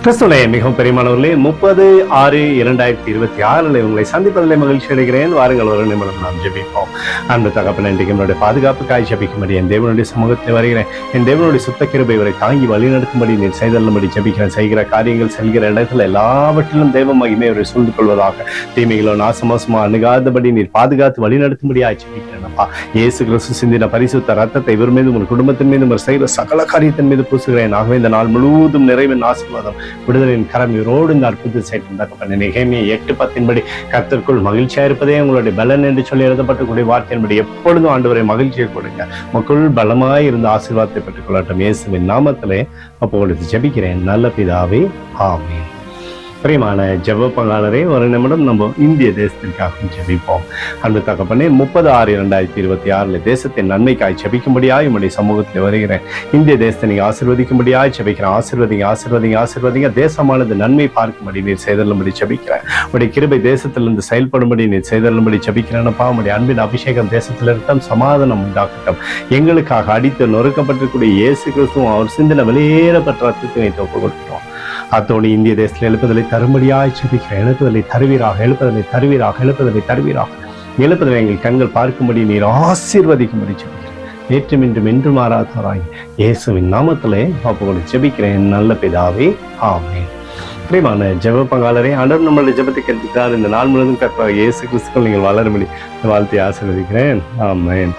கிறிஸ்துவிலே மிகவும் பெரியமானவர்களே, 30/6/2026 உங்களை சந்திப்பதிலே மகிழ்ச்சி அடைகிறேன். வாருங்கள், ஒரு நிமிடம் நாம் ஜெபிப்போம். அன்பு தகப்பனே, இன்றைக்கு என்னுடைய பாதுகாப்புக்காய் ஜெபிக்கும்படி என் தேவனுடைய சமூகத்தில் வருகிறேன். என் தேவனுடைய சுத்த கிருபை இவரை தாங்கி வழிநடத்தும்படி நீர் செய்தல்லும்படி ஜெபிக்கிறேன். செய்கிற காரியங்கள், செல்கிற இடத்துல எல்லாவற்றிலும் தெய்வ மகிமை அவரை சூழ்ந்து கொள்வதாக. தீமைகளோ நாசமோசமோ அணுகாதபடி நீர் பாதுகாத்து வழிநடத்தும்படியாய் ஜெபிக்கிறேன். அப்பா, இயேசு கிறிஸ்து சிந்தின பரிசுத்த ரத்தத்தை இவர் மீது, உங்கள் குடும்பத்தின் மீது, இவர் செய்கிற சகல காரியத்தின் மீது பூசுகிறேன். ஆகவே இந்த நாள் முழுவதும் நிறைவின் ஆசீர்வாதம், விடுதலின் கரம் இவரோடு இந்த அற்புதத்தை செய்து நிகழ்ச்சியை 8:10 கர்த்தருக்குள் மகிழ்ச்சியா இருப்பதே உங்களுடைய பலன் என்று சொல்லி எழுதப்பட்டக்கூடிய வார்த்தையின்படி எப்பொழுதும் ஆண்டவரை மகிழ்ச்சியை கொடுங்க. மக்கள் பலமாய் இருந்த ஆசீர்வாதத்தை பெற்றுக் கொள்ளட்டும். இயேசுவின் நாமத்திலே அப்பொழுது ஜெபிக்கிறேன் நல்ல பிதாவே, ஆமென். பிரியமான ஜெப பங்காளரே, ஒரு நிமிடம் நம்ம இந்திய தேசத்திற்காக ஜெபிப்போம். அன்பு தகப்பனே, 30/6/2026 தேசத்தின் நன்மைக்காய் ஜெபிக்கும்படியாய் உம்முடைய சமூகத்தில் வருகிறேன். இந்திய தேசத்தை நீங்க ஆசீர்வதிக்கும்படியாய் ஜெபிக்கிறேன். ஆசீர்வதிங்க. தேசமானது நன்மை பார்க்கும்படி நீர் செய்தல்லும்படி ஜெபிக்கிறேன். உடைய கிருபை தேசத்திலிருந்து செயல்படும்படி நீர் செய்தல்லும்படி ஜெபிக்கிறேன்ப்பா. உடைய அன்பின் அபிஷேகம் தேசத்தில் இருக்கட்டும், சமாதானம் உண்டாக்கட்டும். எங்களுக்காக அடித்து நொறுக்கப்பட்டிருக்கூடிய இயேசு கிறிஸ்துவும் அவர் சிந்தின வெளியேறப்பட்ட ரத்தத்தை ஒப்பு கொடுக்கிறோம். அத்தோடு இந்திய தேசத்தில் எழுப்புதலை தரும்படியாய் ஜெபிக்கிறேன். எழுப்புதலை தருவீராக. எங்கள் கண்கள் பார்க்கும்படி நீர் ஆசீர்வதிக்கும்படி ஜெபிக்கிறேன். நேற்றும் இன்றும் என்று மாறாதவராய் இயேசுவின் நாமத்திலே அப்போது ஜெபிக்கிறேன் நல்ல பிதாவே, ஆமென். பிரியமான ஜெப பங்காளரே, ஆண்டவர் நம்மளுடைய ஜெபத்தை கேட்கிறார். இந்த நாள் முழுவதும் கர்த்தராகிய இயேசு கிறிஸ்துவுக்குள் நீங்கள் வளரும்படி வாழ்த்தி ஆசீர்வதிக்கிறேன். ஆமென்.